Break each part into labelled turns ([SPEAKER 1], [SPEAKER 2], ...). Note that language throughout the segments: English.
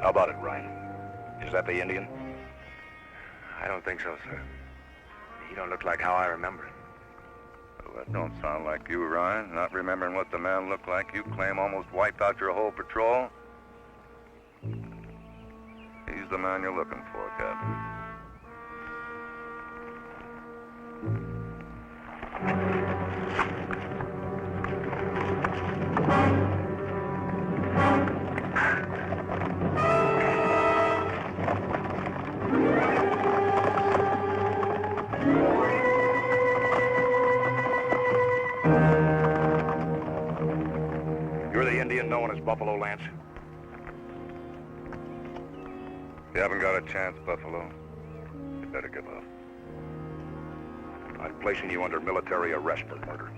[SPEAKER 1] How about it, Ryan? Is that the Indian?
[SPEAKER 2] I don't think so, sir. He don't look like how I remember him.
[SPEAKER 3] Well, that don't sound like you, Ryan. Not remembering what the man looked like you claim almost wiped out your whole patrol. He's the man you're looking for, Captain.
[SPEAKER 1] You're the Indian known as Buffalo Lance?
[SPEAKER 3] You haven't got a chance, Buffalo. You better give up.
[SPEAKER 1] I'm placing you under military arrest for murder.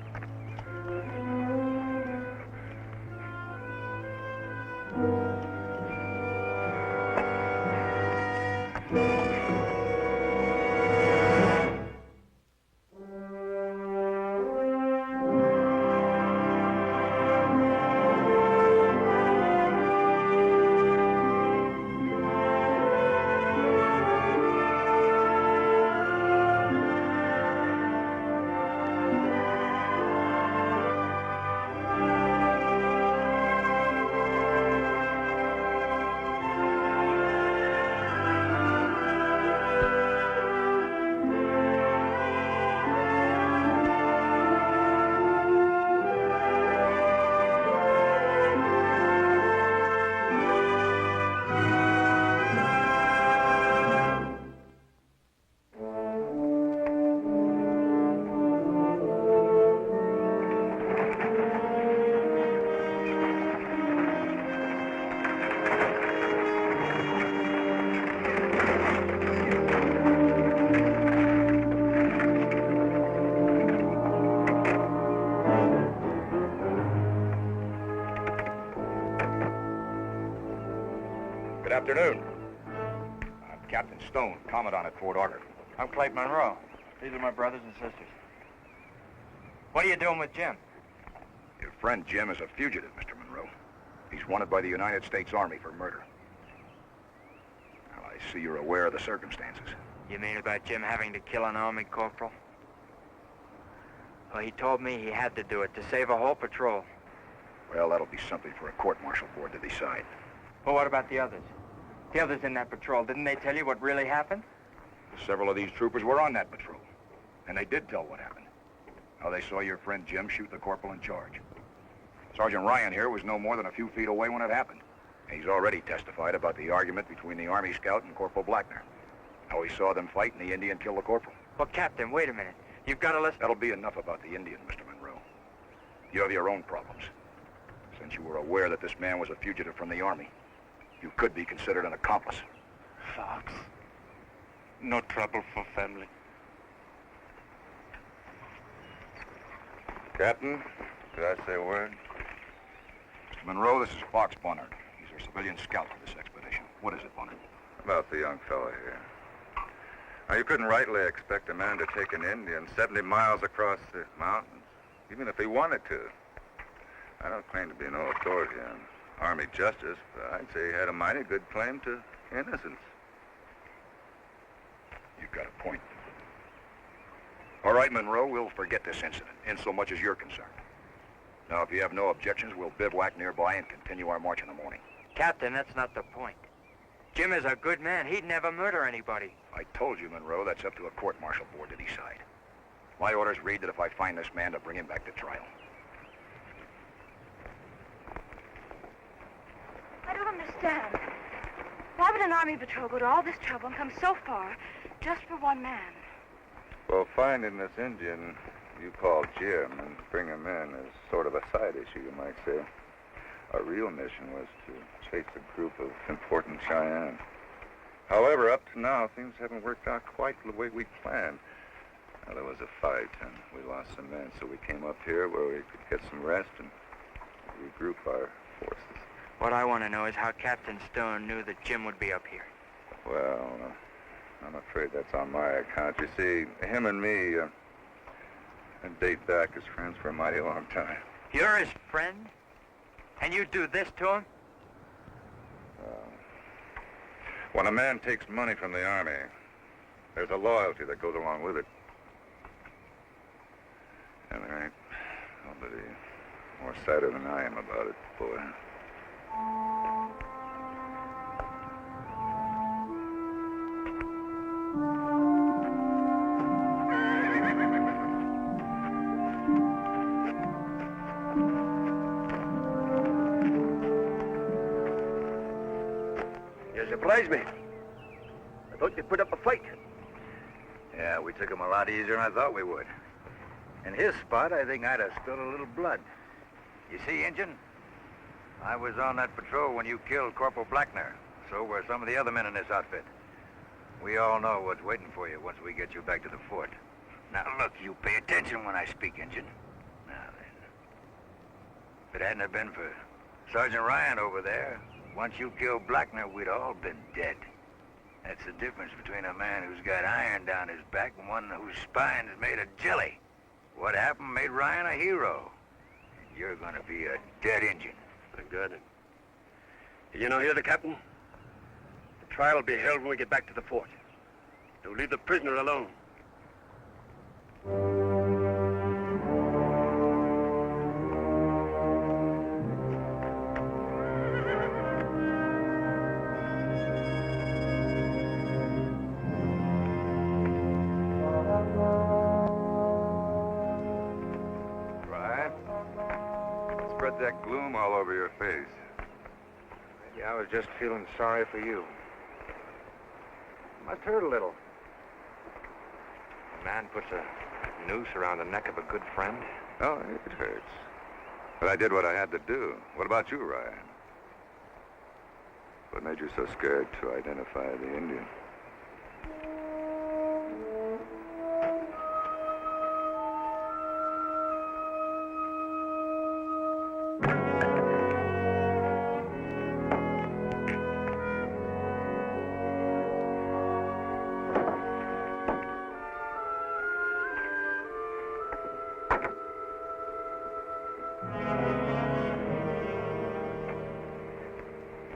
[SPEAKER 1] Good afternoon. I'm Captain Stone, Commandant at Fort Order.
[SPEAKER 2] I'm Clayton Monroe. These are my brothers and sisters. What are you doing with Jim?
[SPEAKER 1] Your friend Jim is a fugitive, Mr. Monroe. He's wanted by the United States Army for murder. Well, I see you're aware of the circumstances.
[SPEAKER 2] You mean about Jim having to kill an Army corporal? Well, he told me he had to do it to save a whole patrol.
[SPEAKER 1] Well, that'll be something for a court-martial board to decide.
[SPEAKER 2] Well, what about the others? The others in that patrol, didn't they tell you what really happened?
[SPEAKER 1] Several of these troopers were on that patrol, and they did tell what happened. How they saw your friend Jim shoot the corporal in charge. Sergeant Ryan here was no more than a few feet away when it happened. He's already testified about the argument between the Army scout and Corporal Blackner. How he saw them fight and the Indian kill the corporal.
[SPEAKER 2] Well, Captain, wait a minute. You've got to listen.
[SPEAKER 1] That'll be enough about the Indian, Mr. Monroe. You have your own problems. Since you were aware that this man was a fugitive from the Army, you could be considered an accomplice.
[SPEAKER 4] Fox. No trouble for family.
[SPEAKER 3] Captain, could I say a word?
[SPEAKER 1] Mr. Monroe, this is Fox Bonner. He's our civilian scout for this expedition. What is it, Bonner?
[SPEAKER 3] About the young fellow here. Now, you couldn't rightly expect a man to take an Indian 70 miles across the mountains, even if he wanted to. I don't claim to be no authority on Army justice, but I'd say he had a mighty good claim to innocence.
[SPEAKER 1] You've got a point. All right, Monroe, we'll forget this incident, insomuch as you're concerned. Now, if you have no objections, we'll bivouac nearby and continue our march in the morning.
[SPEAKER 2] Captain, that's not the point. Jim is a good man. He'd never murder anybody.
[SPEAKER 1] I told you, Monroe, that's up to a court-martial board to decide. My orders read that if I find this man, to bring him back to trial.
[SPEAKER 5] I don't understand. Why would an Army patrol go to all this trouble and come so far just for one man?
[SPEAKER 3] Well, finding this Indian you call Jim and bring him in is sort of a side issue, you might say. Our real mission was to chase a group of important Cheyenne. However, up to now, things haven't worked out quite the way we planned. Now, there was a fight, and we lost some men, so we came up here where we could get some rest and regroup our forces.
[SPEAKER 2] What I want to know is how Captain Stone knew that Jim would be up here.
[SPEAKER 3] Well, I'm afraid that's on my account. You see, him and me date back as friends for a mighty long time.
[SPEAKER 2] You're his friend? And you do this to him?
[SPEAKER 3] When a man takes money from the Army, there's a loyalty that goes along with it. And there ain't nobody more sadder than I am about it, boy.
[SPEAKER 6] You surprised me. I thought you'd put up a fight.
[SPEAKER 1] Yeah, we took him a lot easier than I thought we would. In his spot, I think I'd have spilled a little blood. You see, Injun, I was on that patrol when you killed Corporal Blackner. So were some of the other men in this outfit. We all know what's waiting for you once we get you back to the fort. Now, look, you pay attention when I speak, Injun. Now, then. If it hadn't have been for Sergeant Ryan over there, once you killed Blackner, we'd all been dead. That's the difference between a man who's got iron down his back and one whose spine is made of jelly. What happened made Ryan a hero. And you're gonna be a dead Injun.
[SPEAKER 6] Good. You know, hear the captain? The trial will be held when we get back to the fort. They'll leave the prisoner alone.
[SPEAKER 3] Ryan? Spread that gloom all over your face.
[SPEAKER 1] Yeah, I was just feeling sorry for you. Must hurt a little.
[SPEAKER 2] A man puts a noose around the neck of a good friend.
[SPEAKER 3] Oh, it hurts. But I did what I had to do. What about you, Ryan? What made you so scared to identify the Indian?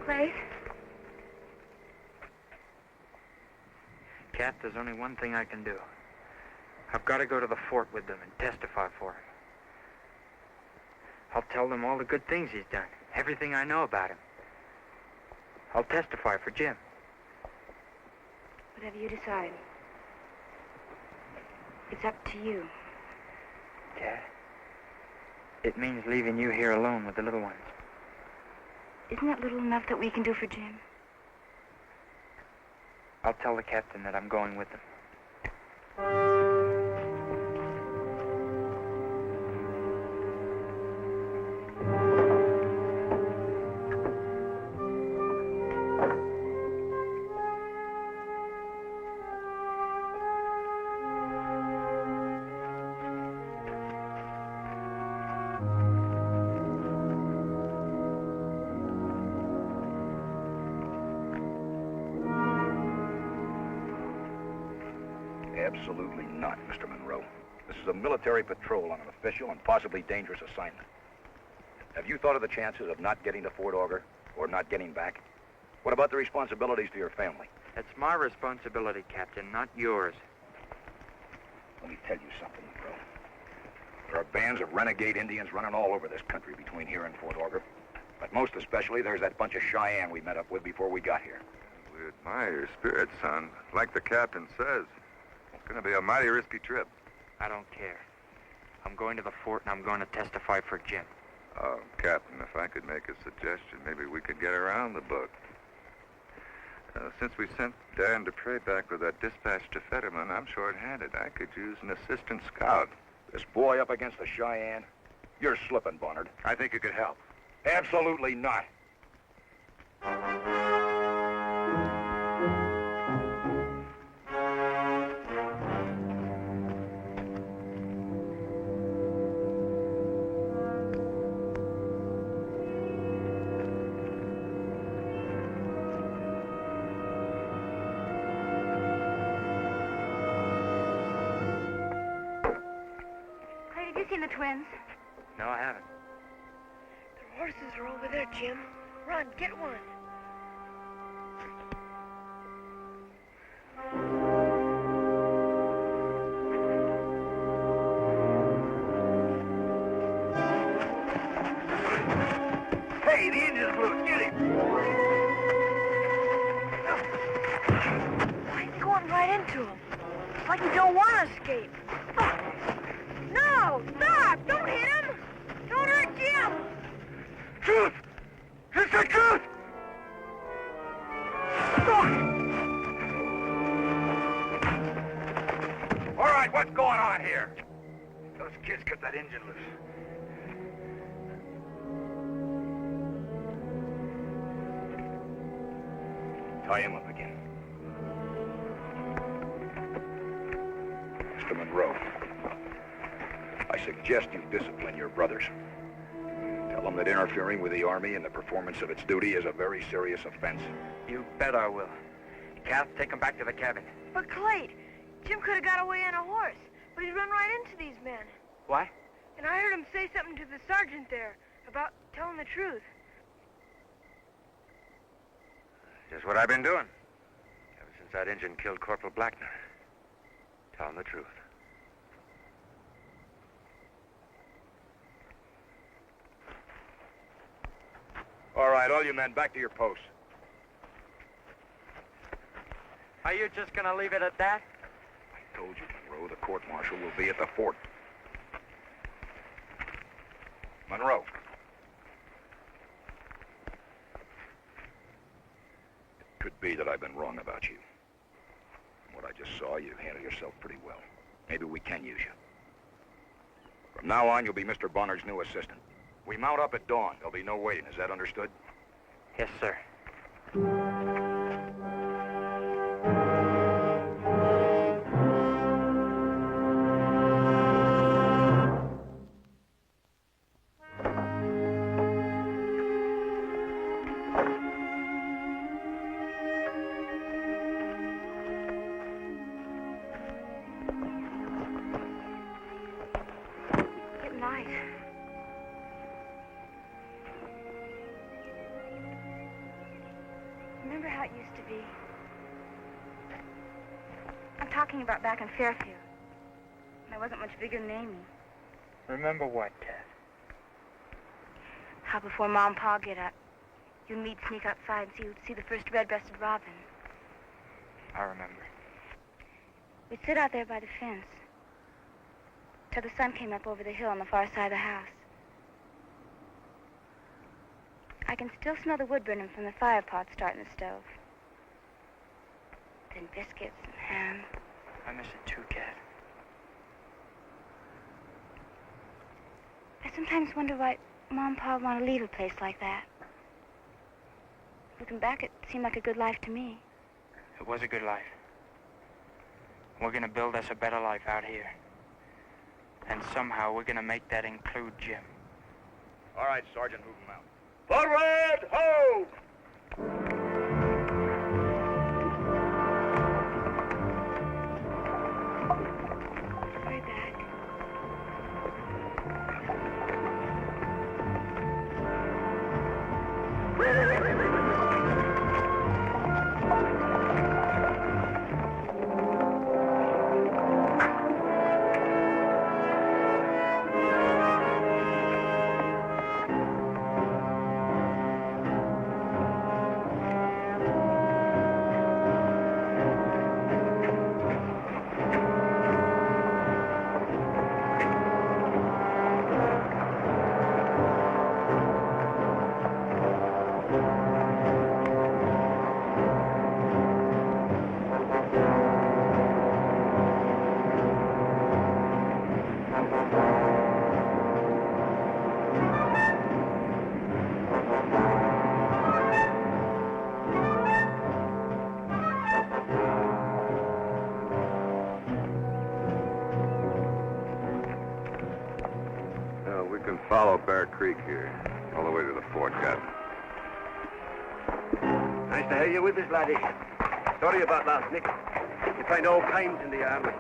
[SPEAKER 5] Clay?
[SPEAKER 2] Cat, there's only one thing I can do. I've got to go to the fort with them and testify for him. I'll tell them all the good things he's done, everything I know about him. I'll testify for Jim.
[SPEAKER 5] Whatever you decide. It's up to you.
[SPEAKER 2] Cat, it means leaving you here alone with the little ones.
[SPEAKER 5] Isn't that little enough that we can do for Jim?
[SPEAKER 2] I'll tell the captain that I'm going with them.
[SPEAKER 1] Absolutely not, Mr. Monroe. This is a military patrol on an official and possibly dangerous assignment. Have you thought of the chances of not getting to Fort Auger or not getting back? What about the responsibilities to your family?
[SPEAKER 2] It's my responsibility, Captain, not yours.
[SPEAKER 1] Let me tell you something, Monroe. There are bands of renegade Indians running all over this country between here and Fort Auger. But most especially, there's that bunch of Cheyenne we met up with before we got here.
[SPEAKER 3] We admire your spirit, son. Like the captain says, it's going to be a mighty risky trip.
[SPEAKER 2] I don't care. I'm going to the fort and I'm going to testify for Jim.
[SPEAKER 3] Oh, Captain, if I could make a suggestion, maybe we could get around the book. Since we sent Dan Dupre back with that dispatch to Fetterman, I'm short-handed. I could use an assistant scout.
[SPEAKER 1] This boy up against the Cheyenne? You're slipping, Barnard.
[SPEAKER 3] I think you could help.
[SPEAKER 1] Absolutely not.
[SPEAKER 5] Clay, have you seen the twins?
[SPEAKER 2] No, I haven't.
[SPEAKER 5] Their horses are over there, Jim. Run, get one. It's like you don't want to escape. No! Stop! Don't hit him! Don't hurt Jim!
[SPEAKER 6] Truth! It's the truth!
[SPEAKER 1] All right, what's going on here? Those kids cut that engine loose. Tie him up again. Mr. Monroe, I suggest you discipline your brothers. Tell them that interfering with the Army in the performance of its duty is a very serious offense.
[SPEAKER 2] You bet I will. Kath, take him back to the cabin.
[SPEAKER 5] But Clayt, Jim could have got away on a horse, but he'd run right into these men.
[SPEAKER 2] What?
[SPEAKER 5] And I heard him say something to the sergeant there about telling the truth.
[SPEAKER 3] Just what I've been doing. Ever since that engine killed Corporal Blackner. Telling the truth.
[SPEAKER 1] All right, all you men, back to your posts.
[SPEAKER 2] Are you just gonna leave it at that?
[SPEAKER 1] I told you, Monroe, the court-martial will be at the fort. Monroe. It could be that I've been wrong about you. From what I just saw, you handle yourself pretty well. Maybe we can use you. From now on, you'll be Mr. Bonner's new assistant. We mount up at dawn. There'll be no waiting. Is that understood?
[SPEAKER 2] Yes, sir.
[SPEAKER 5] Getting light. Remember how it used to be? I'm talking about back in Fairfield. When I wasn't much bigger than Amy.
[SPEAKER 2] Remember what, Kath?
[SPEAKER 5] How before Mom and Pa get up, you and me'd sneak outside and see the first red-breasted robin.
[SPEAKER 2] I remember.
[SPEAKER 5] We'd sit out there by the fence till the sun came up over the hill on the far side of the house. I can still smell the wood burning from the fire pot starting the stove. Then biscuits and ham.
[SPEAKER 2] I miss it too, Kath.
[SPEAKER 5] I sometimes wonder why Mom and Pa want to leave a place like that. Looking back, it seemed like a good life to me.
[SPEAKER 2] It was a good life. We're gonna build us a better life out here. And somehow we're gonna make that include Jim.
[SPEAKER 1] All right, Sergeant, move him out.
[SPEAKER 6] Forward, hold!
[SPEAKER 5] Right back.
[SPEAKER 3] We can follow Bear Creek here, all the way to the fort, Captain.
[SPEAKER 6] Nice to have you with us, laddie. Sorry about last night. You find all kinds in the army.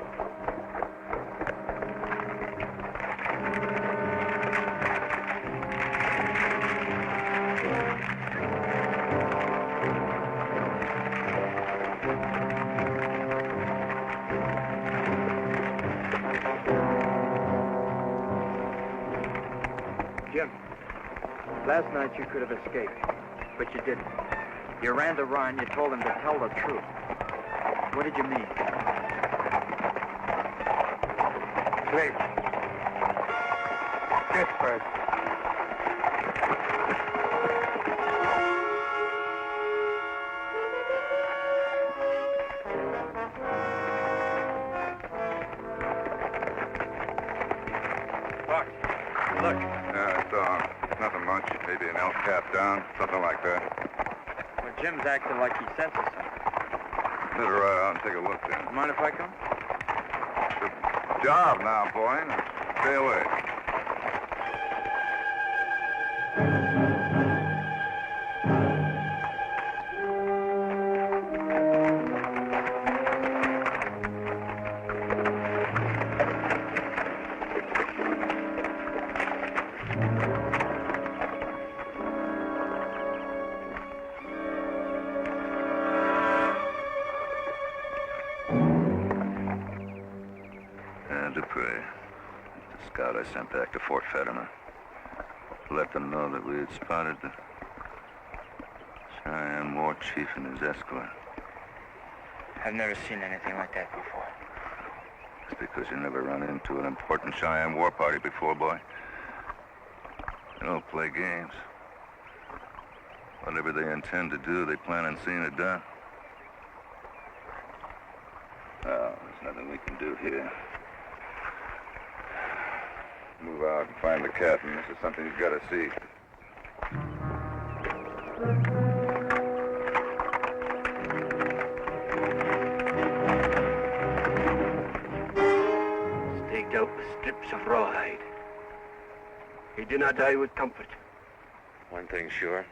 [SPEAKER 2] Jim, last night you could have escaped, but you didn't. You ran to Ryan, you told him to tell the truth. What did you mean?
[SPEAKER 3] Please. Kiss first.
[SPEAKER 6] Buck, look.
[SPEAKER 3] Yeah, it's nothing much. Maybe an elk cap down, something like that.
[SPEAKER 2] Well, Jim's acting like he senses something.
[SPEAKER 3] Better ride out and take a look then.
[SPEAKER 2] Mind if I come?
[SPEAKER 3] Job now, boy. Now stay away. Dupree, the scout I sent back to Fort Fetterman. Let them know that we had spotted the Cheyenne war chief and his escort.
[SPEAKER 2] I've never seen anything like that before.
[SPEAKER 3] It's because you never run into an important Cheyenne war party before, boy. They don't play games. Whatever they intend to do, they plan on seeing it done. Well, there's nothing we can do here. Move out and find the captain. This is something you've got to see.
[SPEAKER 6] Staked out with strips of rawhide. He did not die with comfort.
[SPEAKER 3] One thing's sure.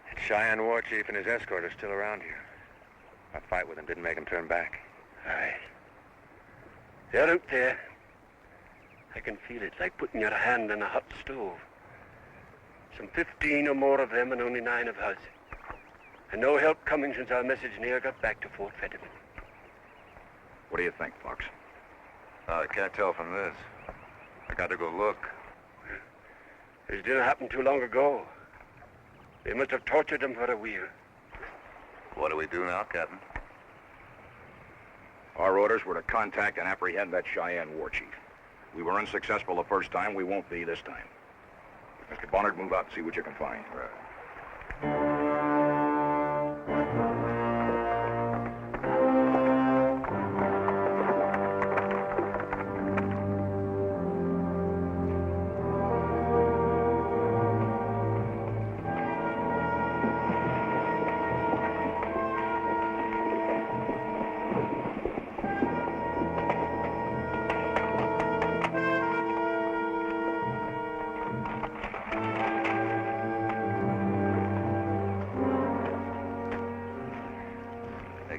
[SPEAKER 3] That Cheyenne war chief and his escort are still around here. Our fight with them didn't make them turn back.
[SPEAKER 6] Aye. They're out there. I can feel it like putting your hand on a hot stove. Some 15 or more of them and only 9 of us. And no help coming since our message near got back to Fort Fetterman.
[SPEAKER 1] What do you think, Fox?
[SPEAKER 3] I can't tell from this. I got to go look.
[SPEAKER 6] This didn't happen too long ago. They must have tortured them for a while.
[SPEAKER 3] What do we do now, Captain?
[SPEAKER 1] Our orders were to contact and apprehend that Cheyenne war chief. We were unsuccessful the first time. We won't be this time. Mr. Bonner, move out and see what you can find.
[SPEAKER 3] Right.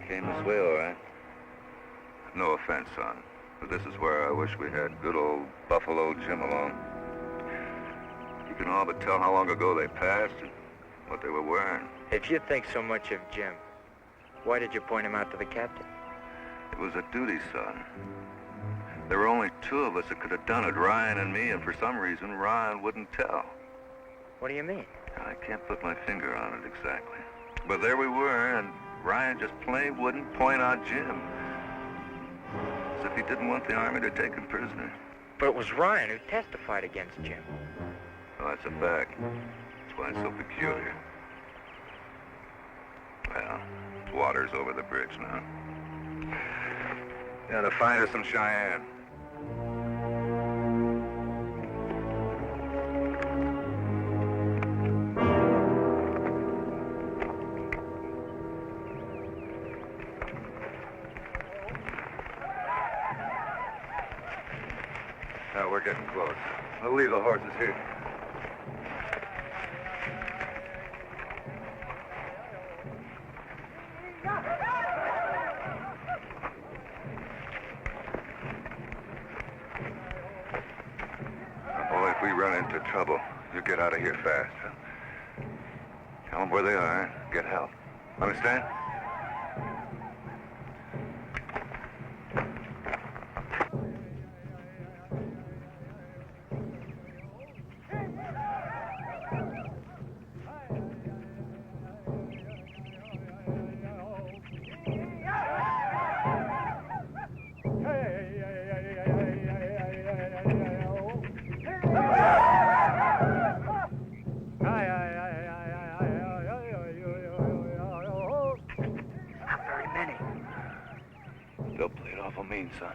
[SPEAKER 3] Came this way, all right. No offense, son, but this is where I wish we had good old Buffalo Jim along. You can all but tell how long ago they passed and what they were wearing.
[SPEAKER 2] If you think so much of Jim, why did you point him out to the captain?
[SPEAKER 3] It was a duty, son. There were only 2 of us that could have done it, Ryan and me, and for some reason, Ryan wouldn't tell.
[SPEAKER 2] What do you mean?
[SPEAKER 3] I can't put my finger on it exactly. But there we were, and Ryan just plain wouldn't point out Jim. As if he didn't want the Army to take him prisoner.
[SPEAKER 2] But it was Ryan who testified against Jim.
[SPEAKER 3] Well, that's a fact. That's why it's so peculiar. Well, water's over the bridge now. Gotta find us some Cheyenne. Now we're getting close. I'll leave the horses here. Boy, if we run into trouble, you get out of here fast. Huh? Tell them where they are. Get help. Understand? played awful mean, son.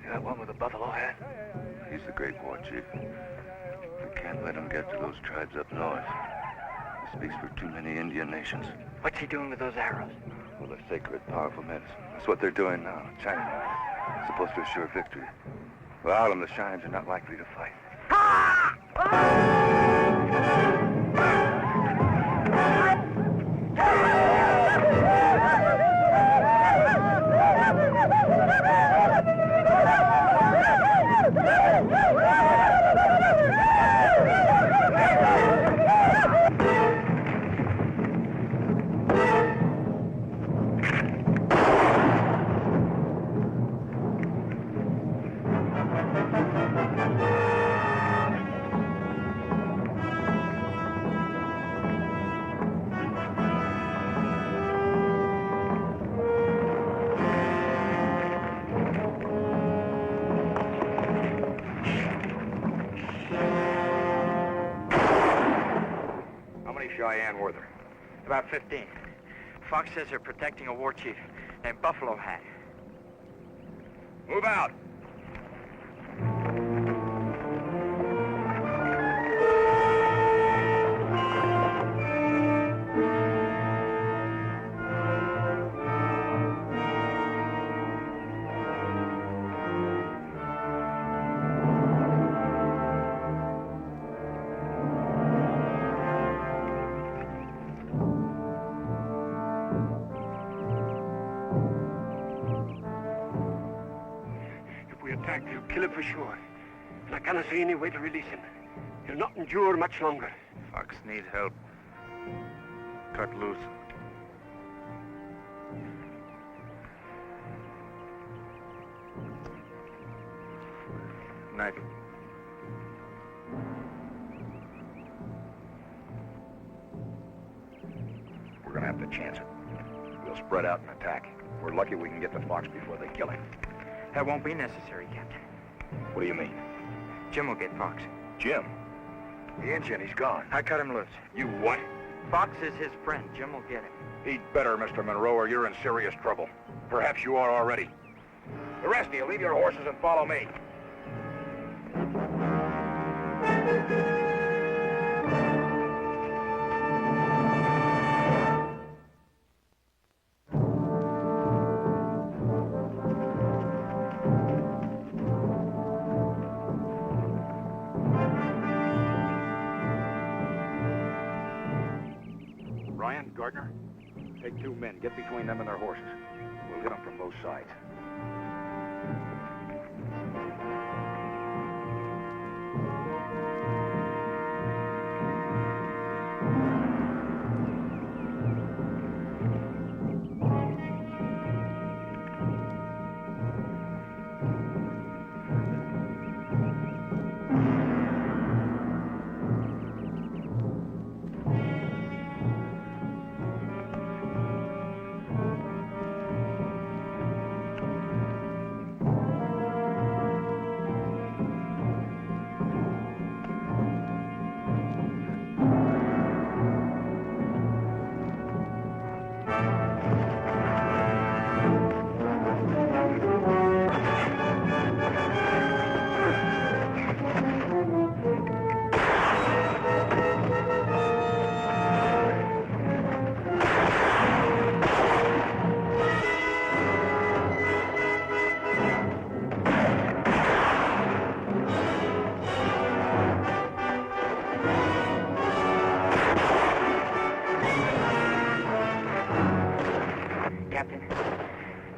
[SPEAKER 3] See that one with the buffalo hat? He's the great war chief. We can't let him get to those tribes up north. He speaks for too many Indian nations.
[SPEAKER 2] What's he doing with those arrows?
[SPEAKER 3] Well, they're sacred, powerful medicine. That's what they're doing now. China. It's supposed to assure victory. Without them, the Cheyennes are not likely to fight.
[SPEAKER 1] Cheyenne were there?
[SPEAKER 2] About 15. Fox says they're protecting a war chief named Buffalo Hat.
[SPEAKER 1] Move out.
[SPEAKER 6] He'll kill him for sure. And I cannot see any way to release him. He'll not endure much longer.
[SPEAKER 4] Fox needs help. Cut loose. Knife.
[SPEAKER 1] We're gonna have to chance it. We'll spread out and attack. We're lucky we can get to Fox before they kill him.
[SPEAKER 2] That won't be necessary, Captain.
[SPEAKER 1] What do you mean?
[SPEAKER 2] Jim will get Fox.
[SPEAKER 1] Jim? The Indian, he's gone.
[SPEAKER 2] I cut him loose.
[SPEAKER 1] You what?
[SPEAKER 2] Fox is his friend. Jim will get him.
[SPEAKER 1] He'd better, Mr. Monroe, or you're in serious trouble. Perhaps you are already. The rest of you, leave your horses and follow me. Ryan, Gardner, take 2 men. Get between them and their horses. We'll hit them from both sides.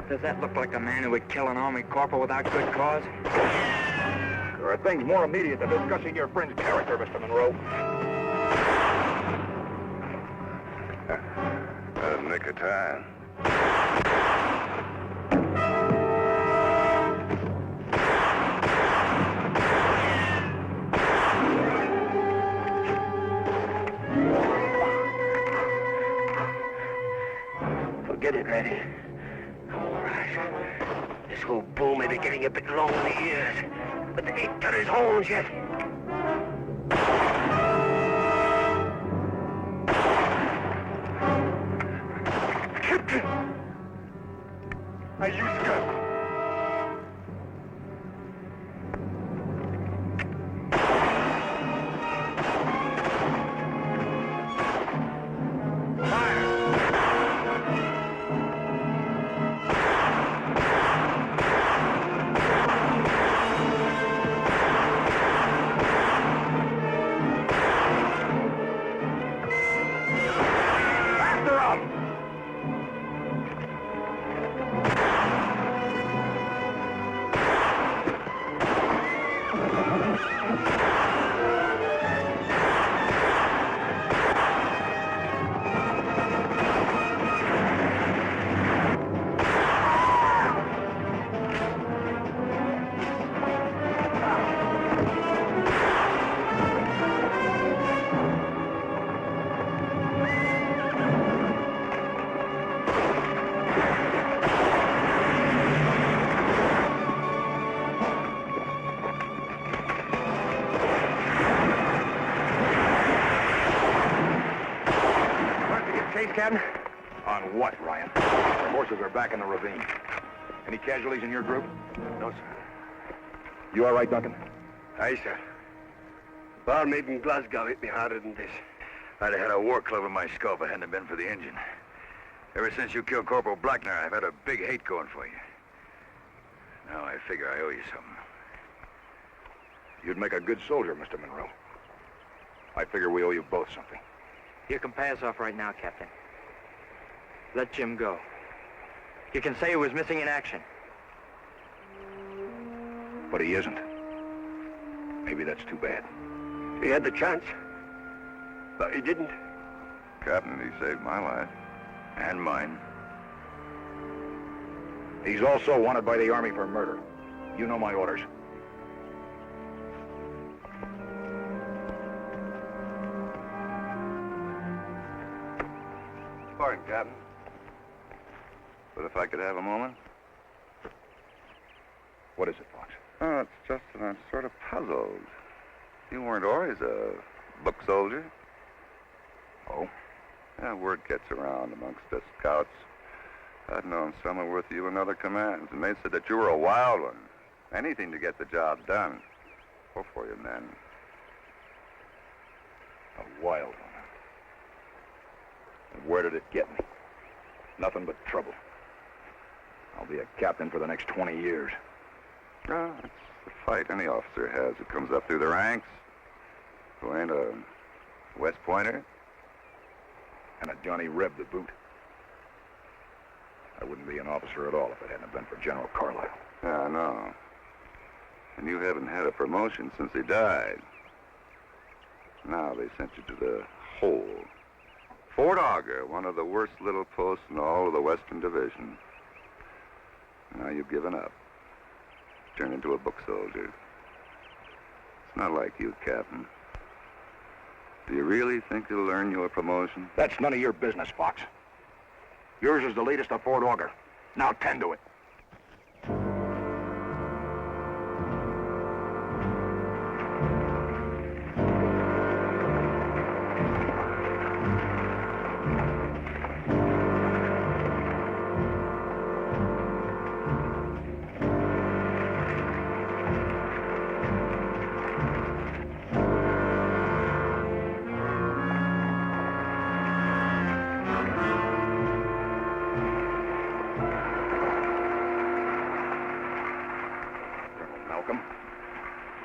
[SPEAKER 2] Does that look like a man who would kill an army corporal without good cause?
[SPEAKER 1] There are things more immediate than discussing your friend's character, Mr. Monroe.
[SPEAKER 3] Nick of time.
[SPEAKER 6] Forget it, Randy. All right. This whole bull may be getting a bit long in the ears, but they ain't got his horns yet. Captain!
[SPEAKER 1] Ayuska!
[SPEAKER 7] Captain?
[SPEAKER 1] On what, Ryan? Our horses are back in the ravine. Any casualties in your group?
[SPEAKER 6] No, sir.
[SPEAKER 1] You all right, Duncan?
[SPEAKER 6] Aye, sir. Barmaid in Glasgow hit me harder than this.
[SPEAKER 3] I'd have had a war club in my skull if it hadn't been for the engine. Ever since you killed Corporal Blackner, I've had a big hate going for you. Now I figure I owe you something.
[SPEAKER 1] You'd make a good soldier, Mr. Monroe. I figure we owe you both something.
[SPEAKER 7] You can pay us off right now, Captain. Let Jim go. You can say he was missing in action.
[SPEAKER 1] But he isn't. Maybe that's too bad.
[SPEAKER 6] He had the chance, but he didn't.
[SPEAKER 3] Captain, he saved my life. And mine.
[SPEAKER 1] He's also wanted by the Army for murder. You know my orders.
[SPEAKER 3] Pardon, Captain. But if I could have a moment?
[SPEAKER 1] What is it, Fox?
[SPEAKER 3] Oh, it's just that I'm sort of puzzled. You weren't always a book soldier.
[SPEAKER 1] Oh?
[SPEAKER 3] Yeah, word gets around amongst the scouts. I'd known some were with you in other commands, and they said that you were a wild one. Anything to get the job done. Or for your men.
[SPEAKER 1] A wild one. And where did it get me? Nothing but trouble. I'll be a captain for the next 20 years.
[SPEAKER 3] Oh, it's the fight any officer has who comes up through the ranks. Who ain't a West Pointer.
[SPEAKER 1] And a Johnny Reb to boot. I wouldn't be an officer at all if it hadn't been for General Carlisle.
[SPEAKER 3] Yeah, I know. And you haven't had a promotion since he died. Now they sent you to the hole. Fort Auger, one of the worst little posts in all of the Western Division. Now you've given up. Turned into a book soldier. It's not like you, Captain. Do you really think you'll earn your promotion?
[SPEAKER 1] That's none of your business, Fox. Yours is the latest of Fort Auger. Now tend to it.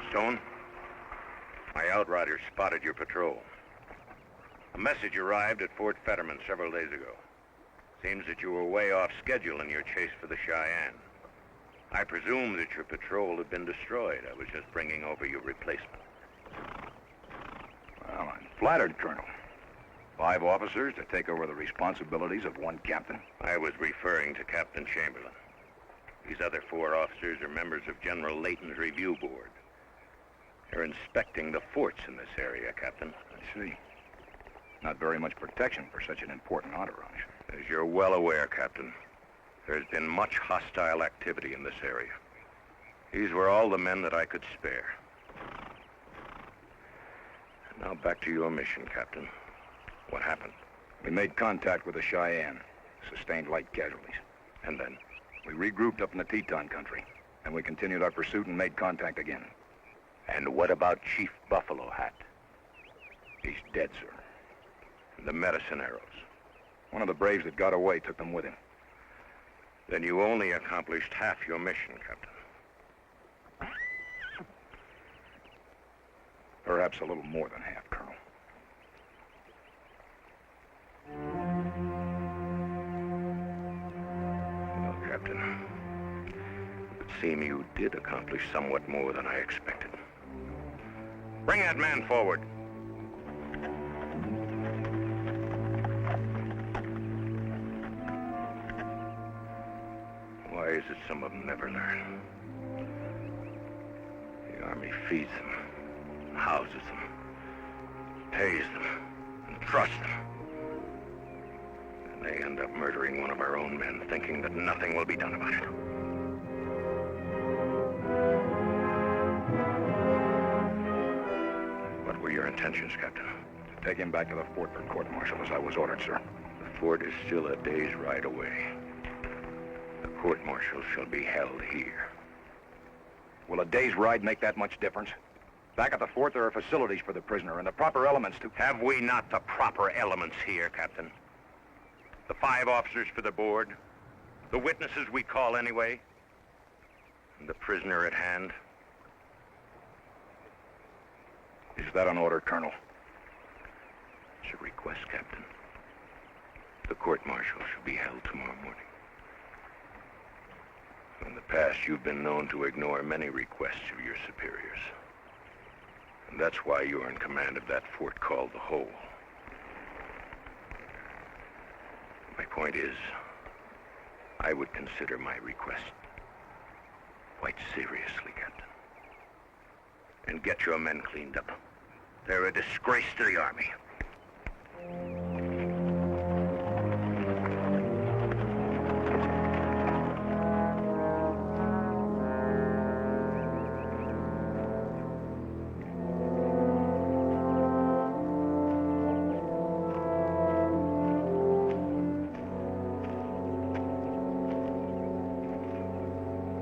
[SPEAKER 4] Stone, my outriders spotted your patrol. A message arrived at Fort Fetterman several days ago. Seems that you were way off schedule in your chase for the Cheyenne. I presume that your patrol had been destroyed. I was just bringing over your replacement.
[SPEAKER 1] Well, I'm flattered, Colonel. 5 officers to take over the responsibilities of 1 captain.
[SPEAKER 4] I was referring to Captain Chamberlain. These other 4 officers are members of General Layton's review board. They're inspecting the forts in this area, Captain.
[SPEAKER 1] I see. Not very much protection for such an important entourage.
[SPEAKER 4] As you're well aware, Captain, there's been much hostile activity in this area. These were all the men that I could spare. And now back to your mission, Captain. What happened?
[SPEAKER 1] We made contact with the Cheyenne. Sustained light casualties.
[SPEAKER 4] And then?
[SPEAKER 1] We regrouped up in the Teton country, and we continued our pursuit and made contact again.
[SPEAKER 4] And what about Chief Buffalo Hat?
[SPEAKER 1] He's dead, sir.
[SPEAKER 4] The medicine arrows?
[SPEAKER 1] One of the braves that got away took them with him.
[SPEAKER 4] Then you only accomplished half your mission, Captain.
[SPEAKER 1] Perhaps a little more than half, Colonel.
[SPEAKER 4] Well, Captain, it would seem you did accomplish somewhat more than I expected. Bring that man forward. Why is it some of them never learn? The Army feeds them, houses them, pays them, and trusts them. And they end up murdering one of our own men, thinking that nothing will be done about it. What were your intentions, Captain?
[SPEAKER 1] To take him back to the fort for court-martial, as I was ordered, sir.
[SPEAKER 4] The fort is still a day's ride away. The court-martial shall be held here.
[SPEAKER 1] Will a day's ride make that much difference? Back at the fort, there are facilities for the prisoner and the proper elements to...
[SPEAKER 4] Have we not the proper elements here, Captain? The 5 officers for the board, the witnesses we call anyway, and the prisoner at hand.
[SPEAKER 1] Is that an order, Colonel?
[SPEAKER 4] It's a request, Captain. The court-martial shall be held tomorrow morning. In the past, you've been known to ignore many requests of your superiors. And that's why you're in command of that fort called the Hole. My point is, I would consider my request quite seriously, Captain. And get your men cleaned up. They're a disgrace to the Army.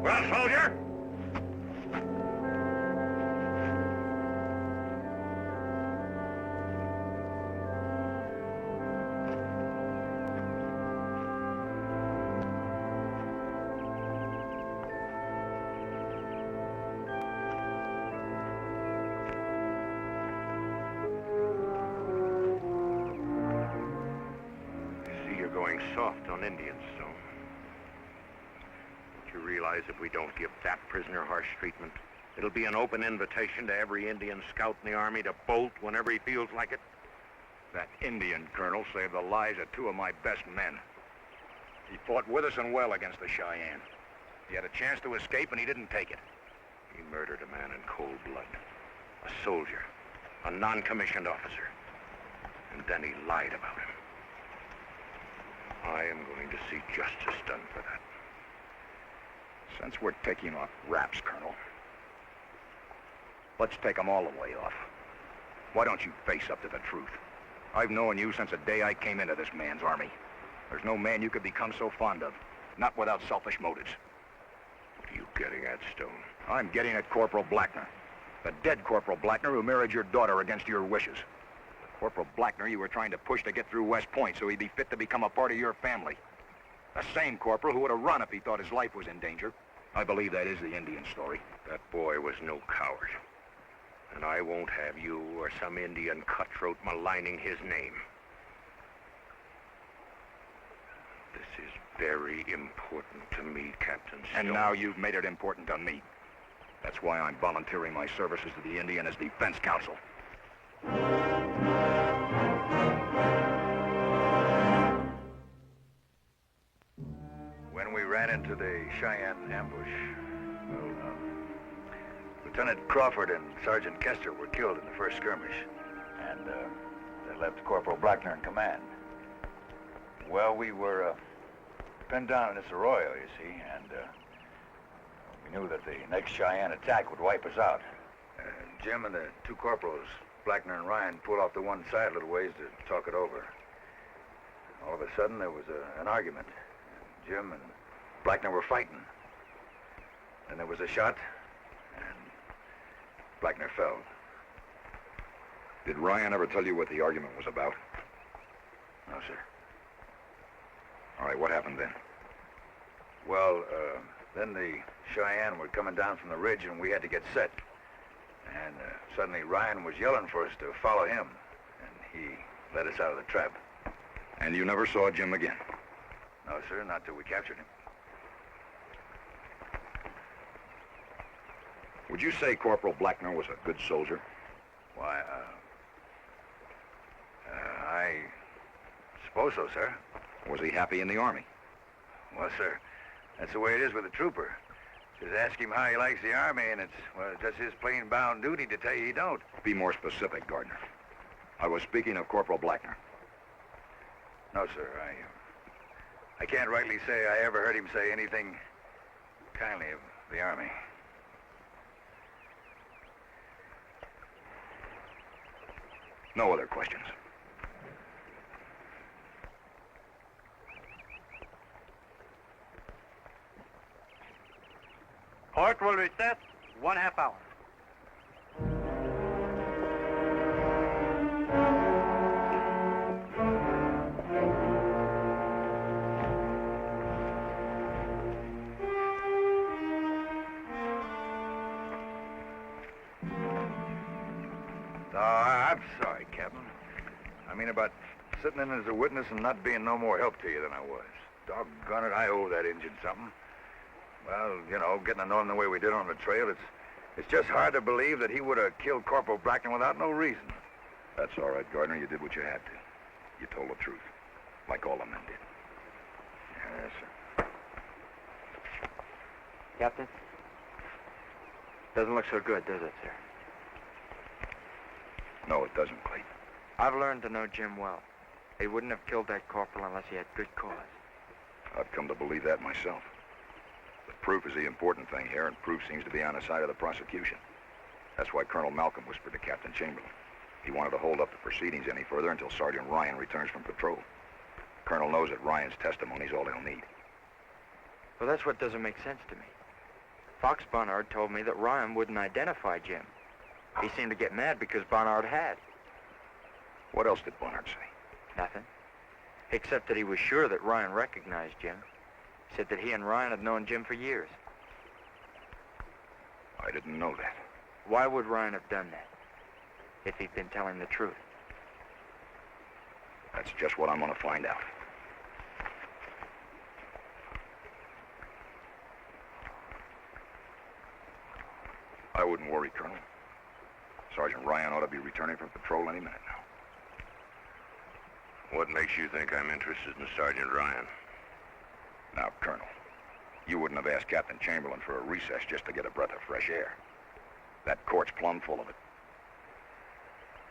[SPEAKER 4] Well, soldier? I see you're going soft on Indians, Stone. You realize if we don't give that prisoner harsh treatment, it'll be an open invitation to every Indian scout in the Army to bolt whenever he feels like it?
[SPEAKER 1] That Indian colonel saved the lives of 2 of my best men. He fought with us and well against the Cheyenne. He had a chance to escape and he didn't take it.
[SPEAKER 4] He murdered a man in cold blood. A soldier. A non-commissioned officer. And then he lied about him. I am going to see justice done for that.
[SPEAKER 1] Since we're taking off wraps, Colonel, let's take them all the way off. Why don't you face up to the truth? I've known you since the day I came into this man's army. There's no man you could become so fond of, not without selfish motives.
[SPEAKER 4] What are you getting at, Stone?
[SPEAKER 1] I'm getting at Corporal Blackner. The dead Corporal Blackner who married your daughter against your wishes. The Corporal Blackner you were trying to push to get through West Point so he'd be fit to become a part of your family. The same corporal who would have run if he thought his life was in danger. I believe that is the Indian story.
[SPEAKER 4] That boy was no coward. And I won't have you or some Indian cutthroat maligning his name. This is very important to me, Captain Stone.
[SPEAKER 1] And now you've made it important to me. That's why I'm volunteering my services to the Indian as defense counsel.
[SPEAKER 8] When we ran into the Cheyenne ambush, well, Lieutenant Crawford and Sergeant Kester were killed in the first skirmish, and they left Corporal Blackner in command. Well, we were pinned down in this arroyo, you see, and we knew that the next Cheyenne attack would wipe us out. Jim and the 2 corporals, Blackner and Ryan, pulled off to one side a little ways to talk it over. All of a sudden, there was an argument. Jim and Blackner were fighting. Then there was a shot, and Blackner fell.
[SPEAKER 1] Did Ryan ever tell you what the argument was about?
[SPEAKER 8] No, sir.
[SPEAKER 1] All right, what happened then?
[SPEAKER 8] Well, then the Cheyenne were coming down from the ridge, and we had to get set. And suddenly Ryan was yelling for us to follow him, and he led us out of the trap.
[SPEAKER 1] And you never saw Jim again?
[SPEAKER 8] No, sir, not till we captured him.
[SPEAKER 1] Would you say Corporal Blackner was a good soldier?
[SPEAKER 8] Why, I suppose so, sir.
[SPEAKER 1] Was he happy in the Army?
[SPEAKER 8] Well, sir, that's the way it is with a trooper. Just ask him how he likes the Army, and it's, well, just his plain bound duty to tell you he don't.
[SPEAKER 1] Be more specific, Gardner. I was speaking of Corporal Blackner.
[SPEAKER 8] No, sir, I can't rightly say I ever heard him say anything kindly of the Army.
[SPEAKER 1] No other questions.
[SPEAKER 7] Court will recess 1/2 hour.
[SPEAKER 8] I'm sorry, Captain. I mean about sitting in as a witness and not being no more help to you than I was. Doggone it, I owe that Injun something. Well, you know, getting to know him the way we did on the trail, it's just hard to believe that he would have killed Corporal Blackner without no reason.
[SPEAKER 1] That's all right, Gardner. You did what you had to. You told the truth, like all the men did.
[SPEAKER 8] Yes, sir.
[SPEAKER 7] Captain? Doesn't look so good, does it, sir?
[SPEAKER 1] No, it doesn't, Clay.
[SPEAKER 7] I've learned to know Jim well. He wouldn't have killed that corporal unless he had good cause.
[SPEAKER 1] I've come to believe that myself. But proof is the important thing here, and proof seems to be on the side of the prosecution. That's why Colonel Malcolm whispered to Captain Chamberlain. He wanted to hold up the proceedings any further until Sergeant Ryan returns from patrol. Colonel knows that Ryan's testimony's all he'll need.
[SPEAKER 7] Well, that's what doesn't make sense to me. Fox Barnard told me that Ryan wouldn't identify Jim. He seemed to get mad because Barnard had.
[SPEAKER 1] What else did Barnard say?
[SPEAKER 7] Nothing. Except that he was sure that Ryan recognized Jim. Said that he and Ryan had known Jim for years.
[SPEAKER 1] I didn't know that.
[SPEAKER 7] Why would Ryan have done that? If he'd been telling the truth.
[SPEAKER 1] That's just what I'm going to find out. I wouldn't worry, Colonel. Sergeant Ryan ought to be returning from patrol any minute now.
[SPEAKER 4] What makes you think I'm interested in Sergeant Ryan?
[SPEAKER 1] Now, Colonel, you wouldn't have asked Captain Chamberlain for a recess just to get a breath of fresh air. That court's plumb full of it.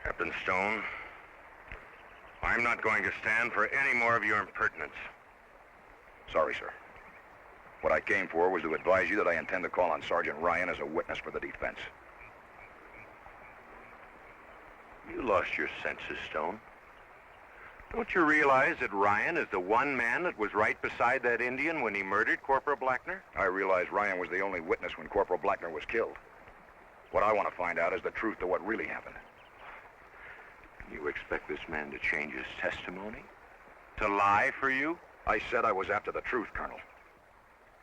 [SPEAKER 4] Captain Stone, I'm not going to stand for any more of your impertinence.
[SPEAKER 1] Sorry, sir. What I came for was to advise you that I intend to call on Sergeant Ryan as a witness for the defense.
[SPEAKER 4] You lost your senses, Stone. Don't you realize that Ryan is the one man that was right beside that Indian when he murdered Corporal Blackner?
[SPEAKER 1] I realized Ryan was the only witness when Corporal Blackner was killed. What I want to find out is the truth to what really happened.
[SPEAKER 4] You expect this man to change his testimony? To lie for you?
[SPEAKER 1] I said I was after the truth, Colonel.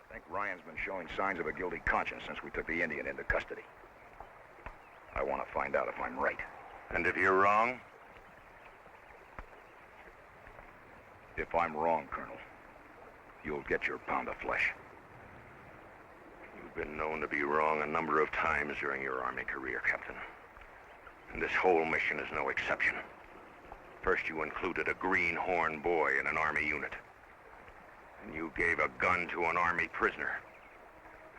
[SPEAKER 1] I think Ryan's been showing signs of a guilty conscience since we took the Indian into custody. I want to find out if I'm right.
[SPEAKER 4] And if you're wrong?
[SPEAKER 1] If I'm wrong, Colonel, you'll get your pound of flesh.
[SPEAKER 4] You've been known to be wrong a number of times during your Army career, Captain. And this whole mission is no exception. First, you included a greenhorn boy in an Army unit. And you gave a gun to an Army prisoner.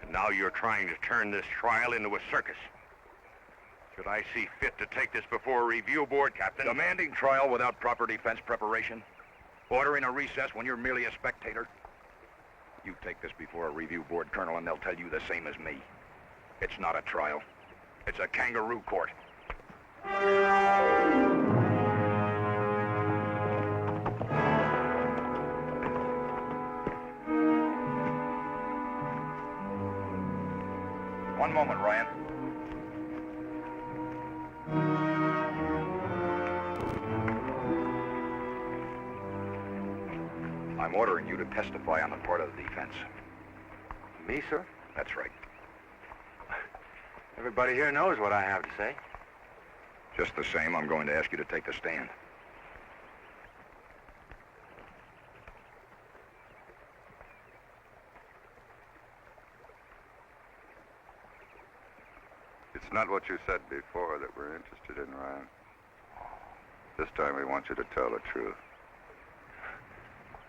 [SPEAKER 4] And now you're trying to turn this trial into a circus. Should I see fit to take this before a review board, Captain?
[SPEAKER 1] Demanding trial without proper defense preparation? Ordering a recess when you're merely a spectator? You take this before a review board, Colonel, and they'll tell you the same as me. It's not a trial. It's a kangaroo court. One moment, Ryan. I'm ordering you to testify on the part of the defense.
[SPEAKER 7] Me, sir?
[SPEAKER 1] That's right.
[SPEAKER 7] Everybody here knows what I have to say.
[SPEAKER 1] Just the same, I'm going to ask you to take the stand.
[SPEAKER 3] It's not what you said before that we're interested in, Ryan. This time we want you to tell the truth.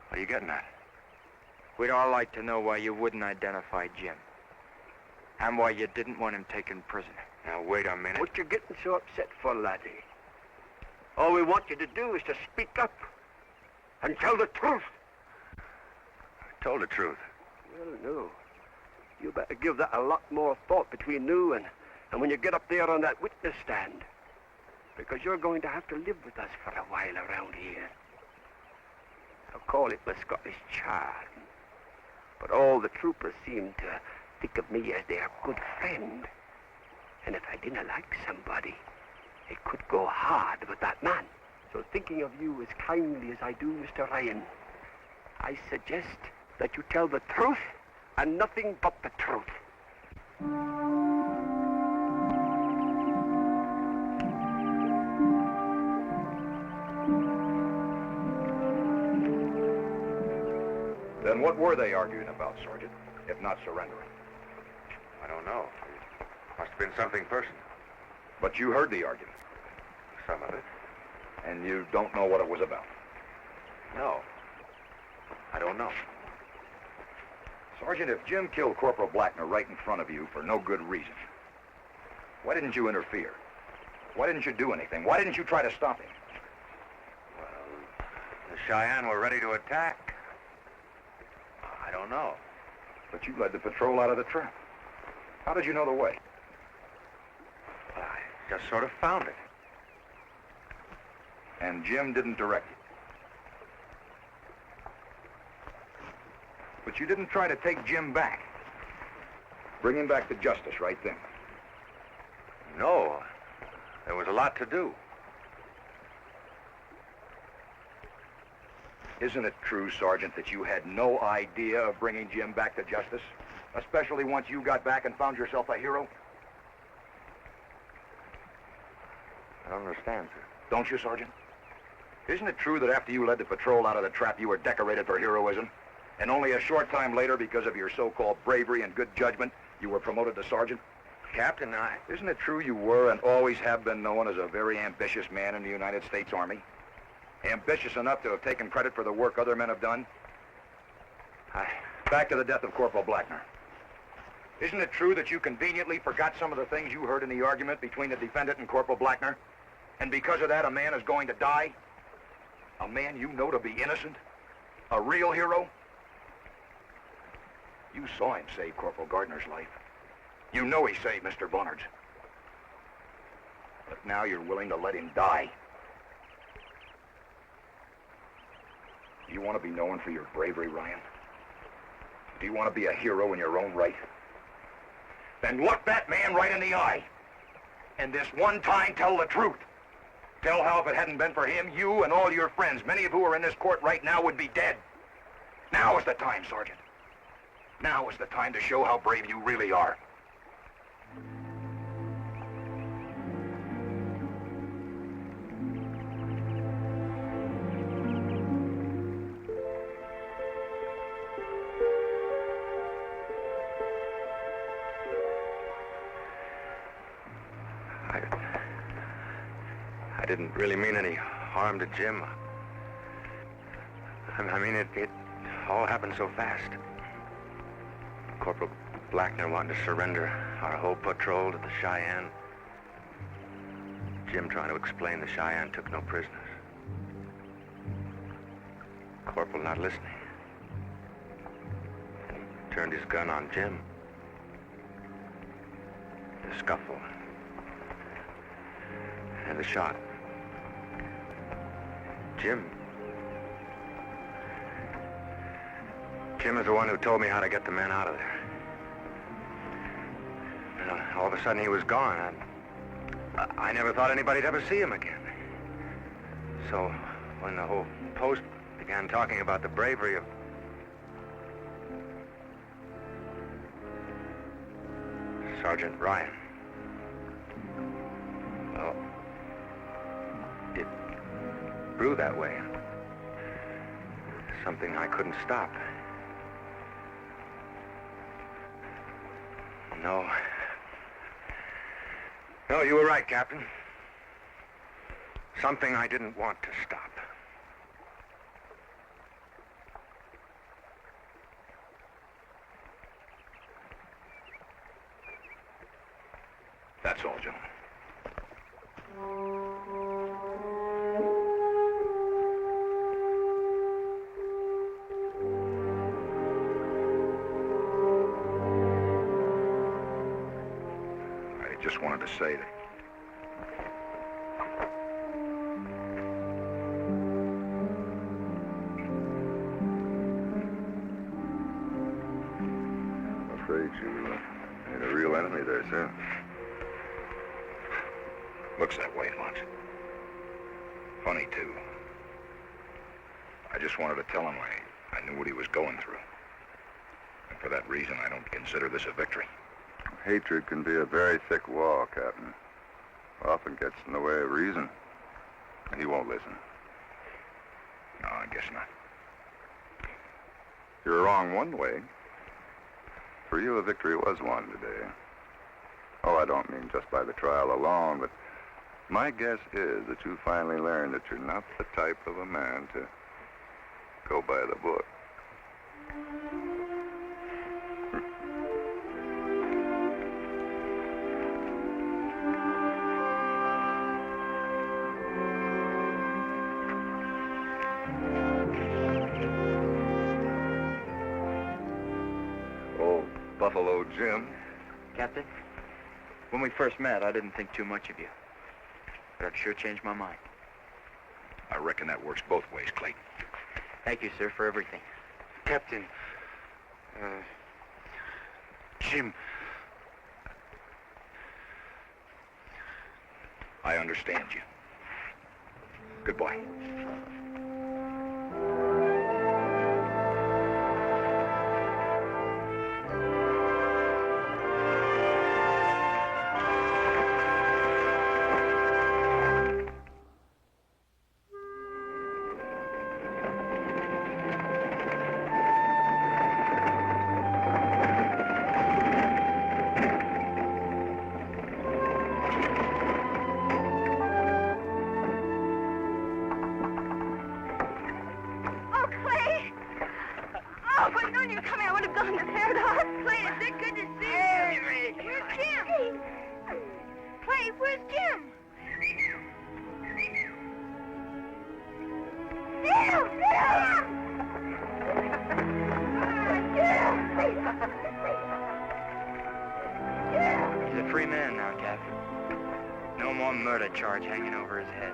[SPEAKER 7] What are you getting at? We'd all like to know why you wouldn't identify Jim. And why you didn't want him taken prisoner. Now, wait a minute.
[SPEAKER 6] What you getting so upset for, laddie? All we want you to do is to speak up and tell the truth.
[SPEAKER 4] I told the truth.
[SPEAKER 6] Well, no. You better give that a lot more thought between now and when you get up there on that witness stand. Because you're going to have to live with us for a while around here. I'll call it my Scottish charm. But all the troopers seem to think of me as their good friend. And if I didn't like somebody, it could go hard with that man. So thinking of you as kindly as I do, Mr. Ryan, I suggest that you tell the truth and nothing but the truth.
[SPEAKER 1] Then what were they arguing about, Sergeant, if not surrendering?
[SPEAKER 4] I don't know. Must have been something personal.
[SPEAKER 1] But you heard the argument,
[SPEAKER 4] Some of it.
[SPEAKER 1] and you don't know what it was about.
[SPEAKER 4] No. I don't know.
[SPEAKER 1] Sergeant, if Jim killed Corporal Blackner right in front of you for no good reason, why didn't you interfere? Why didn't you do anything? Why didn't you try to stop him?
[SPEAKER 4] Well, the Cheyenne were ready to attack. I don't know.
[SPEAKER 1] But you led the patrol out of the trap. How did you know the way?
[SPEAKER 4] I just sort of found it.
[SPEAKER 1] And Jim didn't direct you. But you didn't try to take Jim back. Bring him back to justice right then.
[SPEAKER 4] No. There was a lot to do.
[SPEAKER 1] Isn't it true, Sergeant, that you had no idea of bringing Jim back to justice? Especially once you got back and found yourself a hero?
[SPEAKER 4] I don't understand, sir.
[SPEAKER 1] Don't you, Sergeant? Isn't it true that after you led the patrol out of the trap, you were decorated for heroism? And only a short time later, because of your so-called bravery and good judgment, you were promoted to sergeant?
[SPEAKER 4] Captain,
[SPEAKER 1] Isn't it true you were and always have been known as a very ambitious man in the United States Army? Ambitious enough to have taken credit for the work other men have done? Back to the death of Corporal Blackner. Isn't it true that you conveniently forgot some of the things you heard in the argument between the defendant and Corporal Blackner? And because of that, a man is going to die? A man you know to be innocent? A real hero? You saw him save Corporal Gardner's life. You know he saved Mr. Bonnard's. But now you're willing to let him die. Do you want to be known for your bravery, Ryan? Do you want to be a hero in your own right? Then look that man right in the eye. And this one time, tell the truth. Tell how if it hadn't been for him, you and all your friends, many of who are in this court right now, would be dead. Now is the time, Sergeant. Now is the time to show how brave you really are.
[SPEAKER 4] I didn't really mean any harm to Jim. I mean, it all happened so fast. Corporal Blackner wanted to surrender our whole patrol to the Cheyenne. Jim trying to explain the Cheyenne took no prisoners. Corporal not listening. And he turned his gun on Jim. The scuffle. And the shot. Jim is the one who told me how to get the men out of there. And
[SPEAKER 1] all of a sudden he was gone. I never thought anybody'd ever see him again. So when the whole post began talking about the bravery of... Sergeant Ryan. Well, it grew that way. Something I couldn't stop. No. No, you were right, Captain. Something I didn't want to stop. That's all, gentlemen. I just wanted to say that...
[SPEAKER 3] I'm afraid you made a real enemy there, sir.
[SPEAKER 1] Looks that way, Fox. Funny, too. I just wanted to tell him I knew what he was going through. And for that reason, I don't consider this a victory.
[SPEAKER 3] Hatred can be a very thick wall, Captain. Often gets in the way of reason. He won't listen.
[SPEAKER 1] No, I guess not.
[SPEAKER 3] You're wrong one way. For you, a victory was won today. Oh, I don't mean just by the trial alone, but my guess is that you finally learned that you're not the type of a man to go by the book. Old Buffalo Jim.
[SPEAKER 7] Captain, when we first met, I didn't think too much of you. But I've sure changed my mind.
[SPEAKER 1] I reckon that works both ways, Clayton.
[SPEAKER 7] Thank you, sir, for everything.
[SPEAKER 2] Captain, Jim,
[SPEAKER 1] I understand you. Goodbye.
[SPEAKER 5] Oh, Clay! Oh, if I'd known you were coming, I would have gone to paradise. Clay, is it good to see you? Where's Jim? Clay, where's Jim?
[SPEAKER 7] He's a free man now, Captain. No more murder charge hanging over his head.